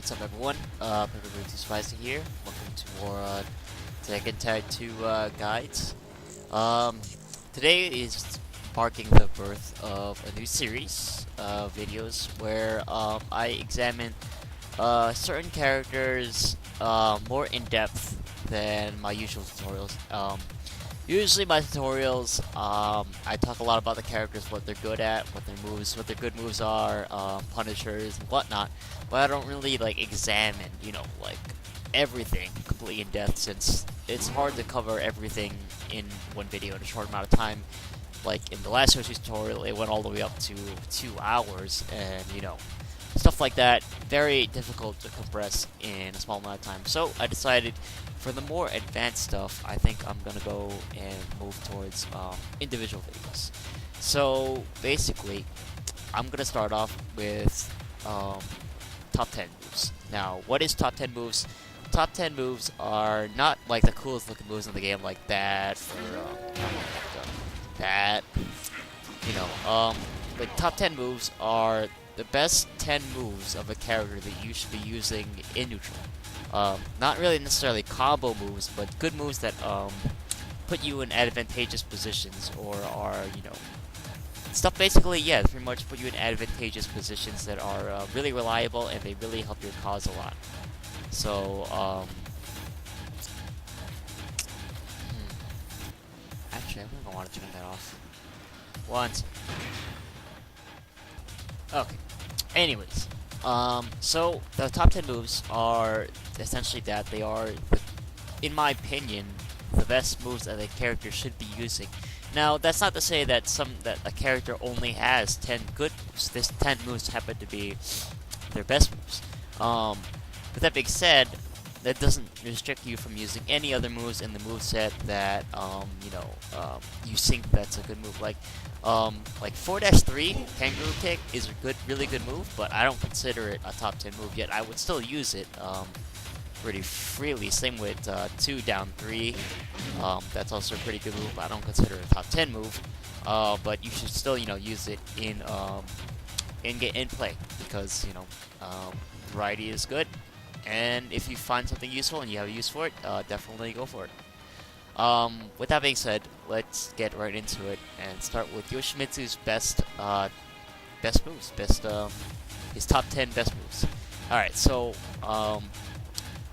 What's up, everyone? Everybody too spicy here. Welcome to more Tekken Tag 2 guides. Um, Today is marking the birth of a new series of videos where I examine certain characters more in depth than my usual tutorials. Usually my tutorials, I talk a lot about the characters, what they're good at, what their good moves are, punishers and whatnot, but I don't really like examine, like everything completely in depth, since it's hard to cover everything in one video in a short amount of time. Like in the last Yoshi's tutorial, it went all the way up to 2 hours, and stuff like that, very difficult to compress in a small amount of time. So I decided for the more advanced stuff, I think I'm gonna go and move towards individual videos. So basically, I'm gonna start off with top 10 moves. Now, what is top 10 moves? Top 10 moves are not like the coolest looking moves in the game, like that or that. The top 10 moves are the best 10 moves of a character that you should be using in neutral. Not really necessarily combo moves, but good moves that put you in advantageous positions, or are, stuff basically, yeah, pretty much put you in advantageous positions that are really reliable, and they really help your cause a lot. So, actually, I think I want to turn that off. Once. Okay. Anyways, so the top 10 moves are essentially that. They are, in my opinion, the best moves that a character should be using. Now, that's not to say that a character only has 10 good moves. This 10 moves happen to be their best moves. With that being said, that doesn't restrict you from using any other moves in the moveset that you think that's a good move. Like 4-3 Kangaroo Kick is a really good move, but I don't consider it a top 10 move yet. I would still use it pretty freely. Same with 2 down 3. That's also a pretty good move, but I don't consider it a top 10 move. But you should still use it in play, because variety is good. And if you find something useful and you have a use for it, definitely go for it. With that being said, let's get right into it and start with Yoshimitsu's best moves, his top 10 best moves. All right, so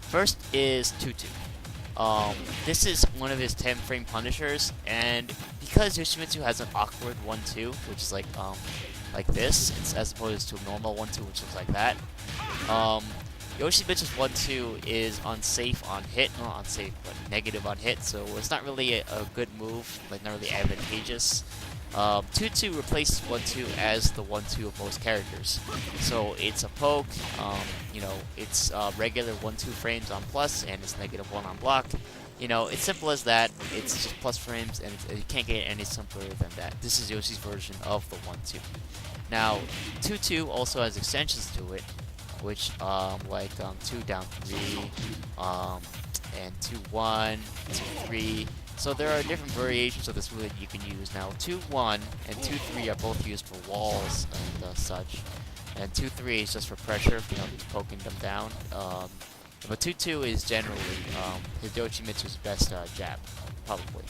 first is Tutu. This is one of his 10-frame punishers, and because Yoshimitsu has an awkward 1-2, which is like this, it's as opposed to a normal 1-2, which looks like that. Yoshimitsu's 1-2 is unsafe on hit, not unsafe, but negative on hit, so it's not really a good move, like not really advantageous. 2-2 replaces 1-2 as the 1-2 of most characters. So it's a poke, it's regular 1-2 frames on plus, and it's -1 on block. It's simple as that. It's just plus frames, and you can't get any simpler than that. This is Yoshi's version of the 1-2. Now, 2-2 also has extensions to it, which 2 down 3, and 2-1, 2-3. So there are different variations of this move that you can use. Now 2-1 and 2-3 are both used for walls and such, and 2-3 is just for pressure, just poking them down. But 2-2 is generally Yoshimitsu's best jab, probably.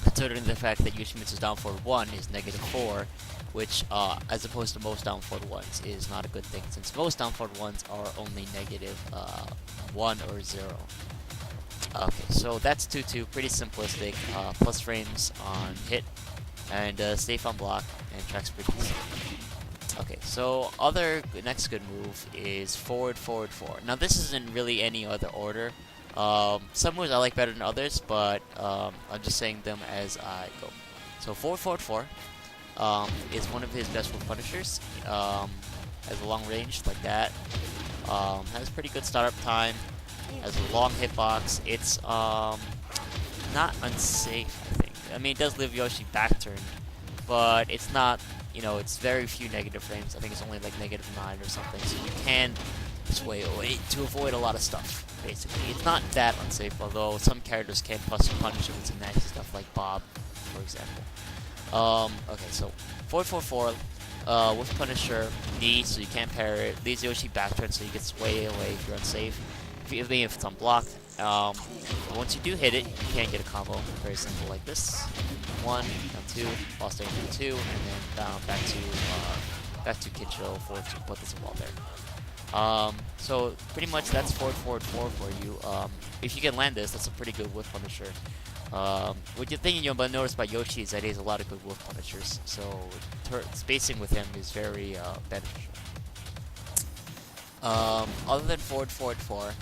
Considering the fact that Yoshimitsu's down forward 1 is -4, which, as opposed to most down forward 1s, is not a good thing, since most down forward 1s are only -1 or 0. Okay, so that's 2-2, pretty simplistic, plus frames on hit, and safe on block, and tracks pretty decent. Okay, so next good move is forward 4. Now this isn't really any other order. Some moves I like better than others, but I'm just saying them as I go. So forward 4 is one of his best move punishers. Has a long range like that. Has pretty good startup time. Has a long hitbox. It's not unsafe, I think. I mean, it does leave Yoshi back turned, but it's not. It's very few negative frames. I think it's only like -9 or something. So you can sway away to avoid a lot of stuff. Basically, it's not that unsafe. Although some characters can plus punish it with some nasty stuff, like Bob, for example. Okay, so 444 with Punisher, knee, so you can't parry it. Leaves Yoshi backturn, so you get sway away if you're unsafe. If it's unblocked. Once you do hit it, you can get a combo. Very simple like this. 1, down 2, while staying down 2, and then down back to Kincho to put this wall there. So pretty much that's forward, forward, forward for you. If you can land this, that's a pretty good whiff Punisher. What you're thinking you'll notice by Yoshi is that he has a lot of good whiff Punishers, so spacing with him is very beneficial. Other than forward, forward, 4,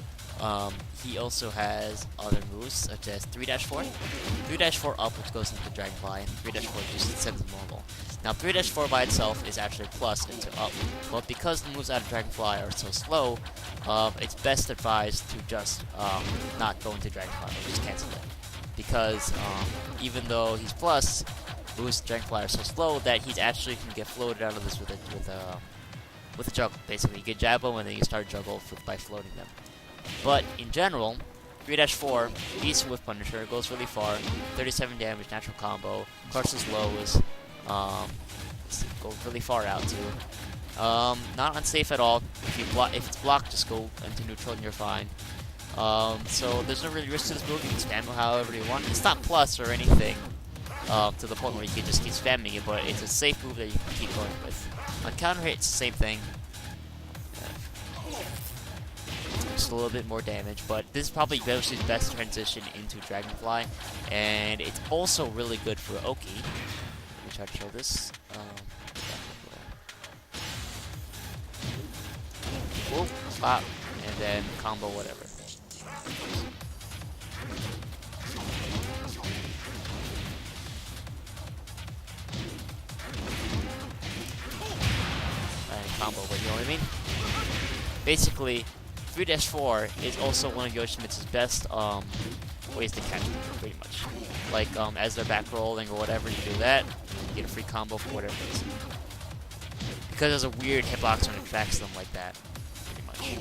he also has other moves such as 3-4, 3-4 up, which goes into Dragonfly, and 3-4 just sends it normal. Now 3-4 by itself is actually plus into up, but because the moves out of Dragonfly are so slow, it's best advised to just not go into Dragonfly, or just cancel it. Because even though he's plus, moves Dragonfly are so slow that he's actually can get floated out of this with a juggle. Basically, you get jabbo and then you start juggle by floating them. But in general, 3-4, decent with Punisher, goes really far, 37 damage, natural combo, crushes lows, go really far out too. Not unsafe at all. If it's blocked, just go into neutral and you're fine. So there's no really risk to this move. You can spam it however you want. It's not plus or anything to the point where you can just keep spamming it, but it's a safe move that you can keep going with. On counter hit, it's the same thing. Just a little bit more damage, but this is probably Yoshi's best transition into Dragonfly, and it's also really good for Oki. Let me try to show this. Whoop, pop, and then combo whatever. Combo, but you know what I mean? Basically, 3-4 is also one of Yoshimitsu's best ways to catch them, pretty much. Like, as they're back rolling or whatever, you do that, you get a free combo for whatever reason. Because there's a weird hitbox when it tracks them like that, pretty much.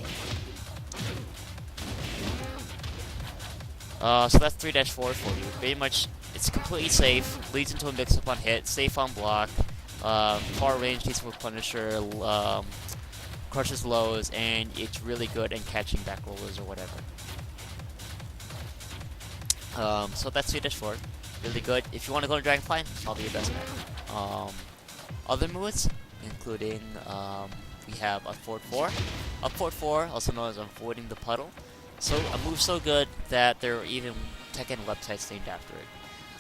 So that's 3-4 for you. Pretty much, it's completely safe, leads into a mix-up on hit, safe on block, far range, decent with Punisher, crushes lows, and it's really good at catching back rollers or whatever. So that's 3-4. Really good. If you want to go to Dragonfly, it's probably your best bet. Other moves, including we have up forward 4. Up forward 4, also known as avoiding the puddle. So a move so good that there are even Tekken websites named after it.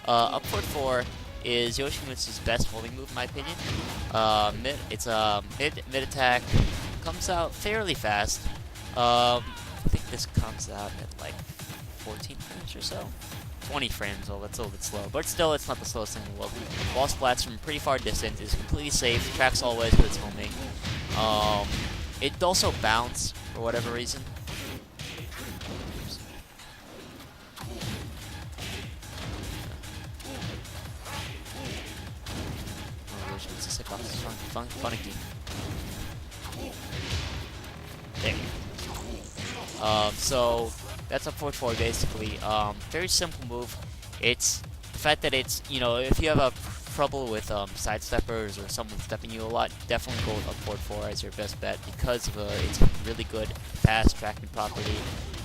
Up forward 4 is Yoshimitsu's best holding move, in my opinion. It's a mid attack, comes out fairly fast. I think this comes out at like 14 frames or so. 20 frames, well, that's a little bit slow, but still, it's not the slowest thing in the world. Wall splats from pretty far distance, is completely safe, tracks always with its homing. It also bounce for whatever reason. Funky. There. So that's up forward 4 basically. Very simple move. It's the fact that it's, you know, if you have a trouble with sidesteppers or someone stepping you a lot, definitely go with up forward 4 as your best bet because of it's really good fast tracking property.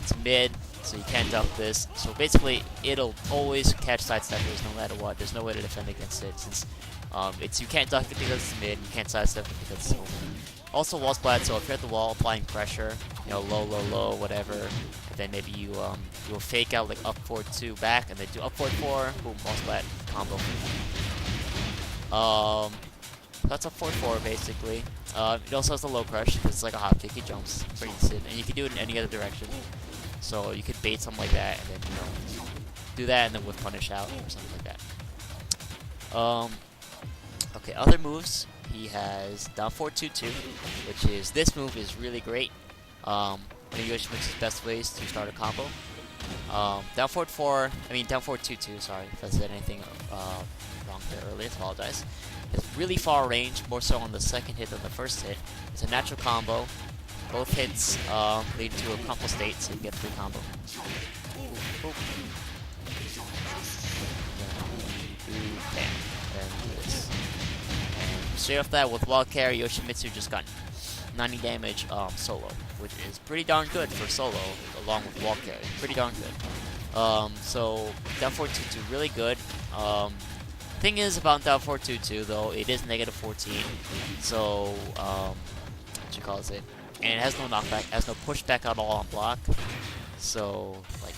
It's mid, so you can't duck this. So basically, it'll always catch sidesteppers no matter what. There's no way to defend against it since you can't duck it because it's mid, you can't sidestep it because it's over. Also wall splat, so if you're at the wall applying pressure, you know, low, whatever, and then maybe you will fake out like up forward 2 back and then do up forward 4, boom, wall splat, combo. That's up forward 4 basically. It also has the low crush because it's like a hop kick, he jumps pretty decent, and you can do it in any other direction. So you could bait something like that and then, you know, do that and then with punish out or something like that. Okay, other moves. He has down forward 2-2, which is, this move is really great. One of Yoshimitsu's best ways to start a combo. Down forward 2-2, sorry if I said anything wrong there earlier, I apologize. It's really far range, more so on the second hit than the first hit. It's a natural combo. Both hits lead to a crumple state, so you get free combo. Bam. And straight off that, with wild carry, Yoshimitsu just got 90 damage solo, which is pretty darn good for solo, along with wall carry. Pretty darn good. So down 422 really good. Thing is about down 422 though, it is negative 14. So what you calls it? And it has no knockback, has no pushback at all on block. So like,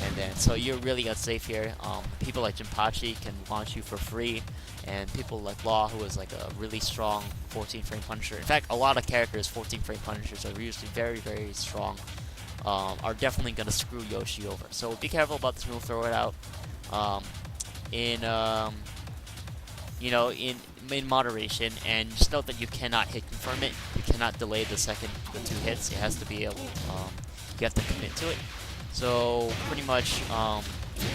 and then so you're really unsafe here. People like Jinpachi can launch you for free, and people like Law, who is like a really strong 14 frame punisher. In fact, a lot of characters 14 frame punishers are usually very, very strong. Are definitely gonna screw Yoshi over. So be careful about this move. Throw it out. You know, in moderation, and just note that you cannot hit confirm it. You cannot delay the 2 hits. It has to be able. You have to commit to it. So pretty much, when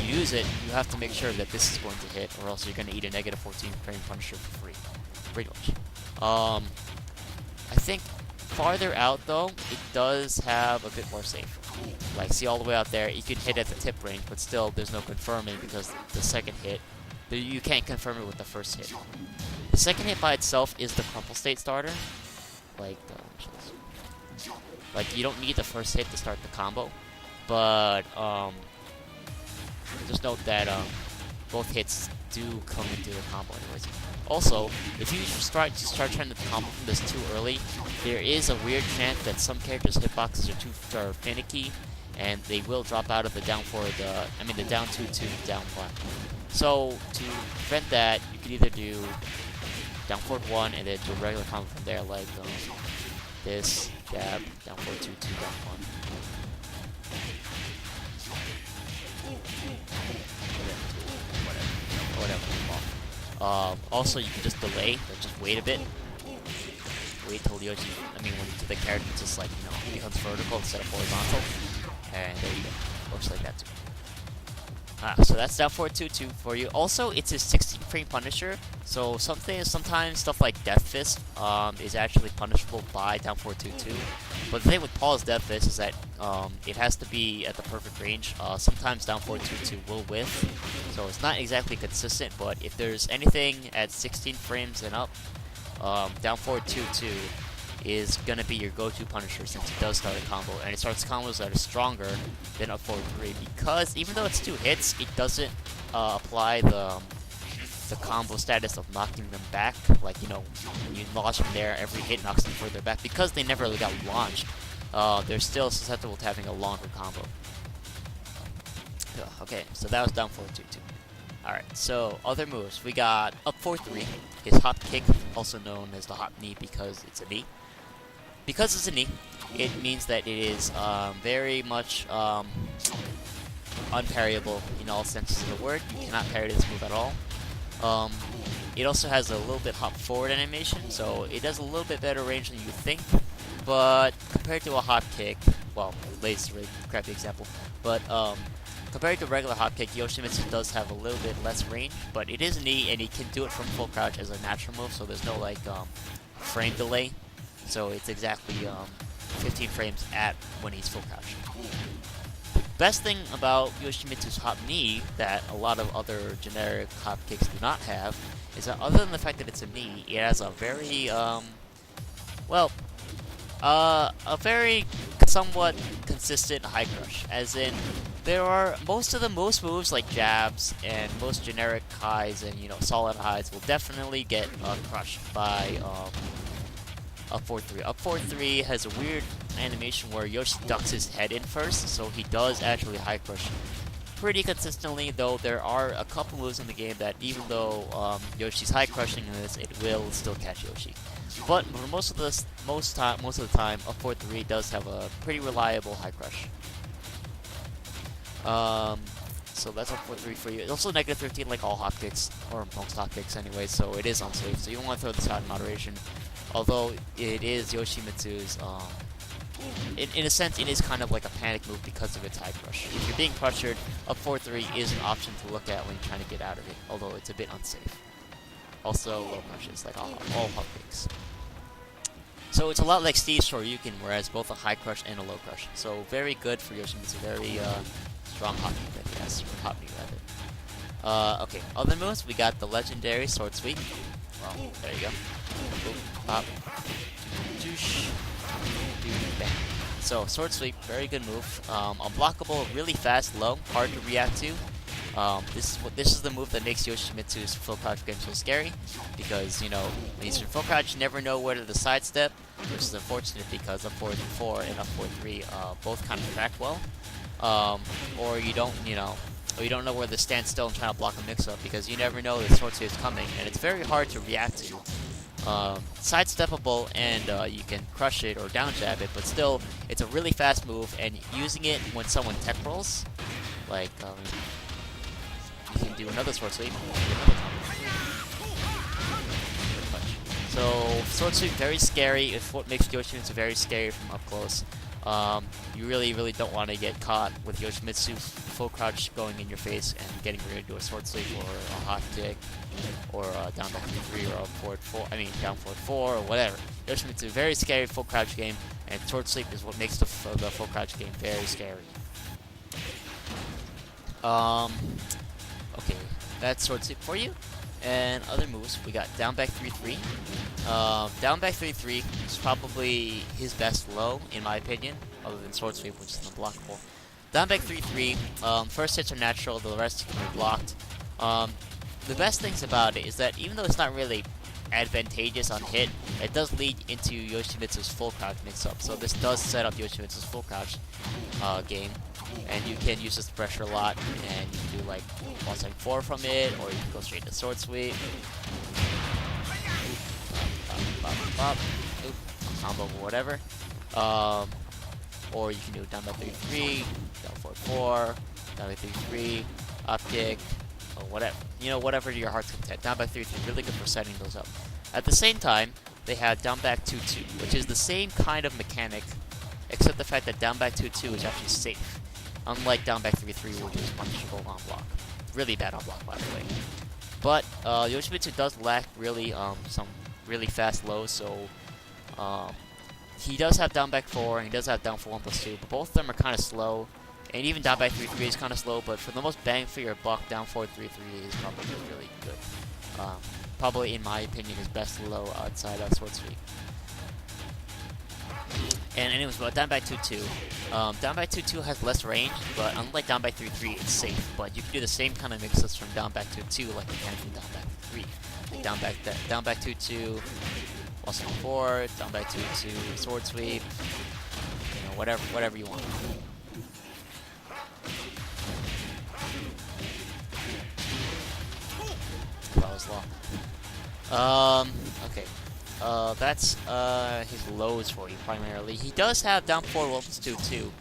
you use it, you have to make sure that this is going to hit, or else you're going to eat a negative 14 frame punisher for free. Pretty much. I think farther out though, it does have a bit more safe. Like, see all the way out there, you can hit at the tip range, but still there's no confirming because the second hit, you can't confirm it with the first hit. The second hit by itself is the crumple state starter. Like you don't need the first hit to start the combo, but just note that both hits do come into the combo anyways. Also, if you start trying to combo from this too early, there is a weird chance that some characters' hitboxes are finicky, and they will drop out of the down 2 to down 1. So to prevent that, you can either do down forward 1 and then do a regular combo from there, like this, dab, down forward 2, down 1. Whatever. Also, you can just delay, like just wait a bit. Wait till Yoshi, when the character just like, becomes vertical instead of horizontal. And there you go. Works like that too. So that's down 4-2-2 for you. Also, it's a 16 frame punisher, so sometimes stuff like Death Fist is actually punishable by down 4-2-2. But the thing with Paul's Death Fist is that it has to be at the perfect range. Sometimes down 4-2-2 will whiff, so it's not exactly consistent. But if there's anything at 16 frames and up, down 4-2-2 is gonna be your go-to punisher, since it does start a combo, and it starts combos that are stronger than up 4-3, because even though it's 2 hits, it doesn't apply the combo status of knocking them back. Like, when you launch them there, every hit knocks them further back, because they never really got launched. They're still susceptible to having a longer combo. Okay, so that was down 4-2-2. Alright, so other moves. We got up 4-3, his hop kick, also known as the hop knee because it's a knee. Because it's a knee, it means that it is very much unparryable in all senses of the word. You cannot parry this move at all. It also has a little bit hop forward animation, so it does a little bit better range than you think. But compared to a hop kick, well, Blaze is a really crappy example, but compared to regular hop kick, Yoshimitsu does have a little bit less range, but it is a knee, and he can do it from full crouch as a natural move, so there's no like frame delay. So it's exactly 15 frames at when he's full crouch. The best thing about Yoshimitsu's hop knee that a lot of other generic hop kicks do not have is that other than the fact that it's a knee, it has a very a very somewhat consistent high crush, as in there are most moves like jabs and most generic highs and solid highs will definitely get crushed by up 4-3. Up 4-3 has a weird animation where Yoshi ducks his head in first, so he does actually high crush pretty consistently, though there are a couple moves in the game that even though Yoshi's high crushing this, it will still catch Yoshi. But for most of the time, up 4-3 does have a pretty reliable high crush. So that's up 4-3 for you. It's also negative 13 like all hop kicks, or most hop kicks anyway, so it is unsafe, so you want to throw this out in moderation. Although it is Yoshimitsu's, in a sense, it is kind of like a panic move because of its high crush. If you're being pressured, up 4-3 is an option to look at when you're trying to get out of it, although it's a bit unsafe. Also, low crushes, like all hop kicks. So it's a lot like Steve's Shoryuken, whereas both a high crush and a low crush. So very good for Yoshimitsu, very strong hop knee that he has, or hop knee rather. Okay, other moves, we got the legendary sword sweep. Well, there you go. Boop, pop, doosh, doo, bang. So, sword sweep, very good move. Unblockable, really fast, low, hard to react to. This is the move that makes Yoshimitsu's full crouch game so scary, because when he's in full crouch, you never know where to sidestep, which is unfortunate because up 4-4 and up 4-3 both kind of track well. Or you don't know where to stand still and try to block a mix-up because you never know the sword sweep is coming, and it's very hard to react to. Sidesteppable, and you can crush it or down jab it, but still, it's a really fast move, and using it when someone tech rolls, like, you can do another sword sweep, so sword sweep, very scary. It's what makes Yoshimitsu very scary from up close. You really don't want to get caught with Yoshimitsu full crouch going in your face and getting ready to do a sword sweep or a hot kick or down 3-3 or a forward 4. I mean down forward 4 or whatever. Yoshimitsu, very scary full crouch game, and sword sweep is what makes the full crouch game very scary. Okay, that's sword sweep for you. And other moves, we got down back 3-3. Down back 3-3 is probably his best low, in my opinion, other than sword sweep, which is unblockable. Down back 3-3, first hits are natural, the rest can be blocked. The best things about it is that even though it's not really advantageous on hit, it does lead into Yoshimitsu's full crouch mix-up. So this does set up Yoshimitsu's full crouch game, and you can use this pressure a lot, and you can do like 1-4 from it, or you can go straight to sword sweep. Combo or whatever. Or you can do down by 3-3, down 4-4, down by 3-3, up kick, or whatever. Whatever your heart's content. Down by 3-3, really good for setting those up. At the same time, they have down back 2-2, which is the same kind of mechanic, except the fact that down back 2-2 is actually safe. Unlike down back 3-3, which is punishable on block. Really bad on block, by the way. But Yoshimitsu does lack really some really fast lows, so he does have down back 4 and he does have down for 1+2, but both of them are kind of slow. And even down back 3-3 is kind of slow, but for the most bang for your buck, down 4-3-3 is probably really good. Probably, in my opinion, his best low outside of sword sweep. And anyways, well, down back 2-2. Down back 2-2 has less range, but unlike down back 3-3, it's safe. But you can do the same kind of mixes from down back 2-2 like you can from down back 3. Like down back 2-2, 1-4, down back 2-2, sword sweep, whatever you want. That was long. Okay. That's his lows for you primarily. He does have down 4 1+2 too,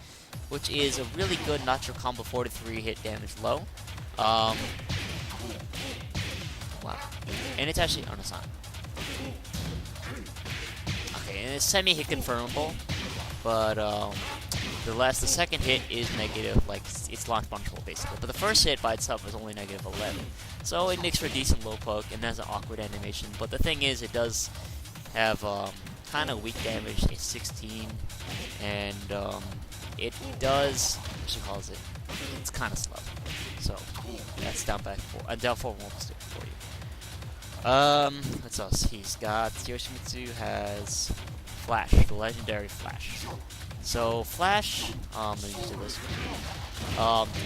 which is a really good natural combo 4-3 hit damage low. Wow. And it's actually it's not. Okay, and it's semi-hit confirmable, but the second hit is negative, like it's launch punishable basically. But the first hit by itself is only negative 11, so it makes for a decent low poke and has an awkward animation. But the thing is, it does have kind of weak damage. It's 16, and it does it's kind of slow. So that's down back 4, down 4 1+2 for you. What's else? He's got Yoshimitsu has Flash, the legendary Flash. So Flash, let me do this.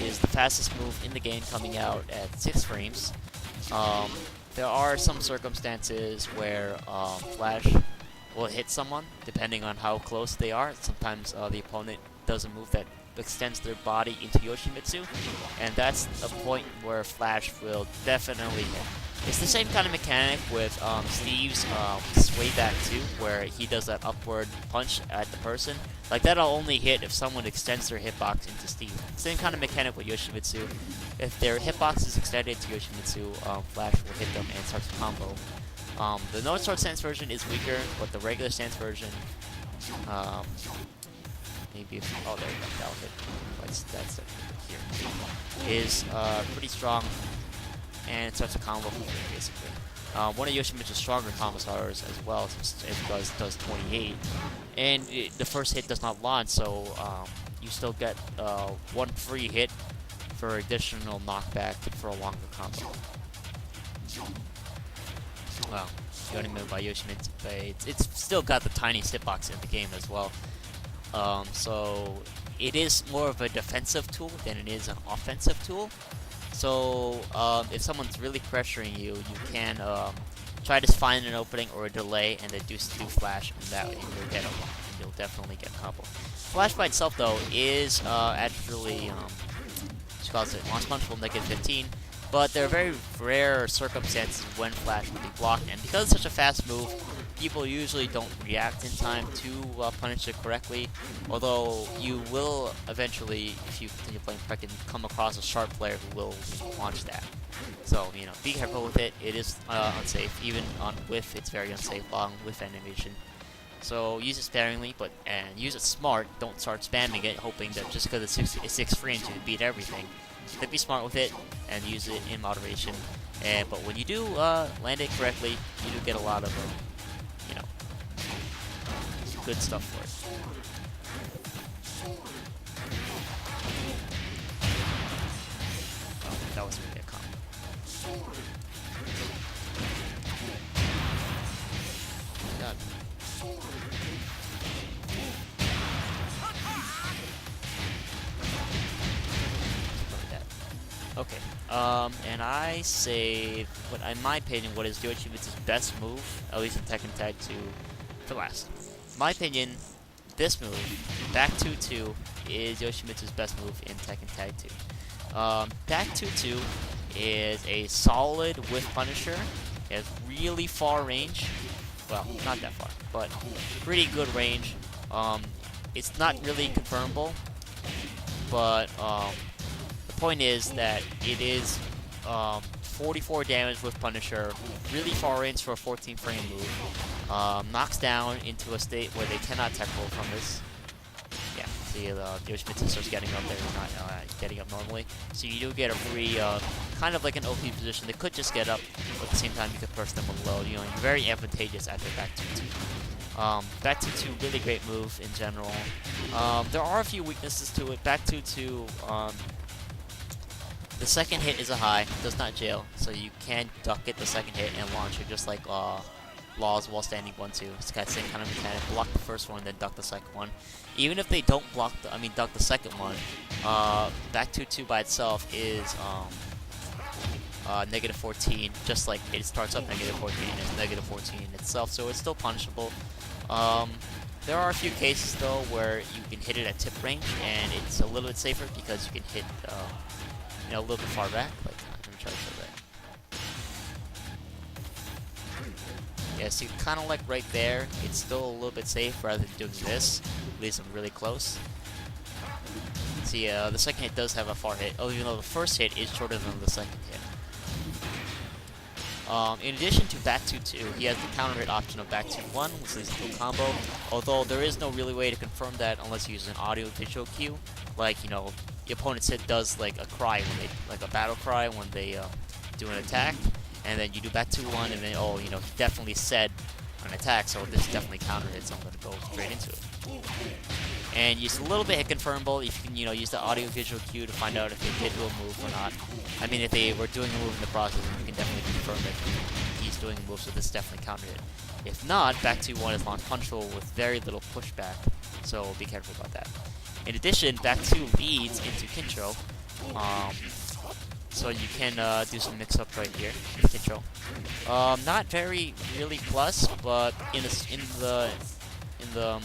Is the fastest move in the game, coming out at 6 frames. There are some circumstances where Flash will hit someone, depending on how close they are. Sometimes the opponent does a move that extends their body into Yoshimitsu, and that's a point where Flash will definitely hit. It's the same kind of mechanic with Steve's sway back too, where he does that upward punch at the person. Like, that'll only hit if someone extends their hitbox into Steve. Same kind of mechanic with Yoshimitsu. If their hitbox is extended to Yoshimitsu, Flash will hit them and start to combo. The no sword stance version is weaker, but the regular stance version, maybe if, oh, there you go, that'll hit. That's it here. Is pretty strong, and it starts a combo from here, basically. One of Yoshimitsu's stronger combo starters as well, since it does 28. And the first hit does not launch, so you still get one free hit for additional knockback for a longer combo. Well, the only move by Yoshimitsu, but it's still got the tiny hitbox in the game as well. So it is more of a defensive tool than it is an offensive tool. So if someone's really pressuring you, you can try to find an opening or a delay and then do flash, and that way you'll get you'll definitely get a combo. Flash by itself though is actually calls it launch punch will negative 15, but there are very rare circumstances when flash will be blocked, and because it's such a fast move, people usually don't react in time to punish it correctly, although you will eventually, if you continue playing Tekken, come across a sharp player who will launch that. So, be careful with it. It is unsafe. Even on whiff, it's very unsafe, long whiff animation. So use it sparingly, and use it smart. Don't start spamming it, hoping that just because it's 6 frames you beat everything. So be smart with it and use it in moderation. But when you do land it correctly, you do get a lot of good stuff for it. Oh, that was really a combo. God. Okay, and I say, in my opinion, what is Yoshimitsu's best move, at least in Tekken Tag 2, for last. In my opinion, this move, back 2-2, is Yoshimitsu's best move in Tekken Tag 2. Back 2-2 is a solid whiff punisher. It has really far range. Well, not that far, but pretty good range. It's not really confirmable, but the point is that it is 44 damage with Punisher, really far range for a 14 frame move, knocks down into a state where they cannot tech roll from this. Yeah, see Yoshimitsu starts getting up there, not getting up normally. So you do get a free, kind of like an OP position. They could just get up, but at the same time you could burst them with low. You're very advantageous after back 2-2. Back 2-2, really great move in general. There are a few weaknesses to it. Back 2-2, the second hit is a high, does not jail, so you can duck it the second hit and launch it just like Laws while standing 1-2. It's got the same kind of mechanic. Block the first one, then duck the second one. Even if they don't duck the second one, back 2-2 by itself is negative 14, just like it starts up negative 14 and it's negative 14 itself, so it's still punishable. There are a few cases though where you can hit it at tip range, and it's a little bit safer because you can hit a little bit far back. Like, let me try to show that. Yeah, see, kind of like right there, it's still a little bit safe rather than doing this. Leaves them really close. See, the second hit does have a far hit, even though the first hit is shorter than the second hit. In addition to back 2-2, he has the counter hit option of back 2-1, which leads to a combo, although there is no really way to confirm that unless you use an audio visual cue. Like, the opponent's hit does like a cry when like a battle cry when they do an attack, and then you do back 2-1, and then he definitely said an attack, so this definitely counter hit, so I'm gonna go straight into it. And use a little bit hit confirmable. If you can, use the audio visual cue to find out if they did do a move or not. I mean, if they were doing a move in the process, then you can definitely confirm that he's doing a move, so this definitely countered it. If not, back 2-1 is launch punchable with very little pushback, so be careful about that. In addition, back 2 leads into Kincho, so you can do some mix-up right here with Kincho. Not very really plus, but in the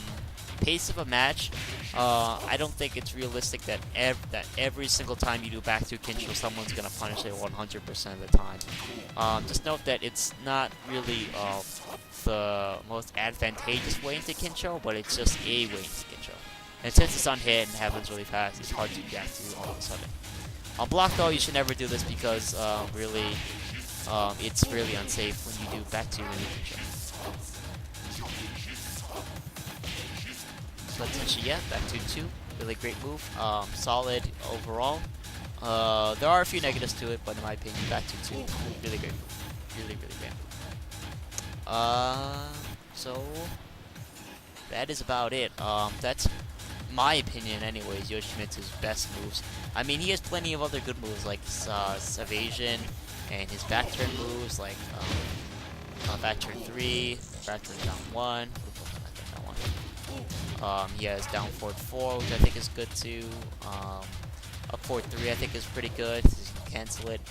pace of a match, I don't think it's realistic that every single time you do back to Kincho, someone's gonna punish it 100% of the time. Just note that it's not really the most advantageous way into Kincho, but it's just a way into Kincho. And since it's on hit and happens really fast, it's hard to react to all of a sudden. On block though, you should never do this because really, it's really unsafe when you do back to when you Kincho. So Tenchu, yeah, back 2-2, really great move, solid overall. There are a few negatives to it, but in my opinion, back 2-2, really great move, really great move. So that is about it. That's, in my opinion anyways, Yoshimitsu's best moves. I mean, he has plenty of other good moves like evasion and his back turn moves like back turn 3, back turn down 1. He has down forward 4, which I think is good too. Up forward 3 I think is pretty good. You can cancel it.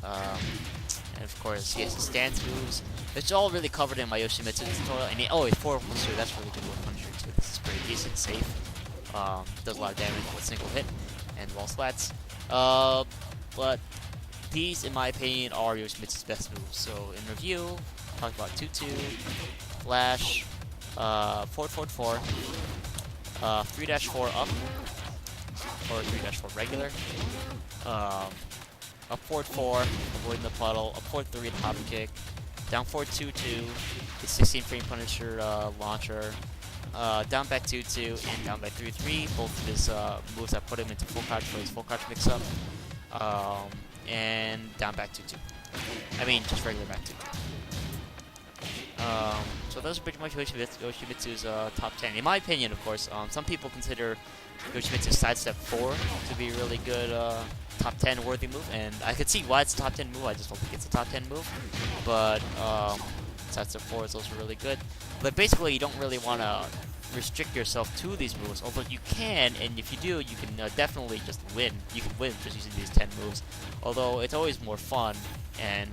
And of course, he has his stance moves. It's all really covered in my Yoshimitsu tutorial. And his forward Punisher, that's really good with Punisher too. This is pretty decent, safe. Does a lot of damage with a single hit and wall slats. But these, in my opinion, are Yoshimitsu's best moves. So in review, talk about 2-2, flash, forward 4, 3-4 up, or 3-4 regular. Up forward 4, avoiding the puddle. Up forward 3, top kick. Down forward 2-2, the 16 frame Punisher launcher. Down back 2-2 and down back 3-3. Both of his moves that put him into full crouch for his full crouch mix up. And down back 2-2. I mean, just regular back 2. So those are pretty much Yoshimitsu's top 10. In my opinion, of course, some people consider Yoshimitsu's sidestep 4 to be a really good top 10 worthy move, and I could see why it's a top 10 move. I just don't think it's a top 10 move. But sidestep 4 is also really good. But basically, you don't really want to restrict yourself to these moves, although you can, and if you do, you can definitely just win. You can win just using these 10 moves, although it's always more fun and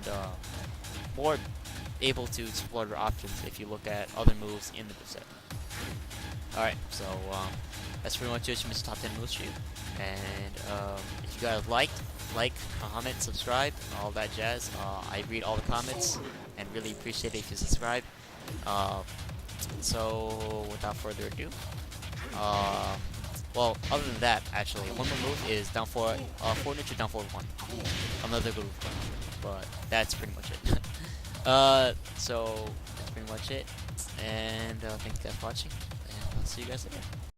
more able to explore your options if you look at other moves in the moveset. Alright, so that's pretty much Yoshimitsu's top 10 moves for you. And if you guys like, comment, subscribe, all that jazz. I read all the comments and really appreciate it if you subscribe. So without further ado, well, other than that, actually, one more move is down forward, forward neutral, down forward 1. Another good move, but that's pretty much it. So that's pretty much it. And thank you guys for watching, and I'll see you guys later.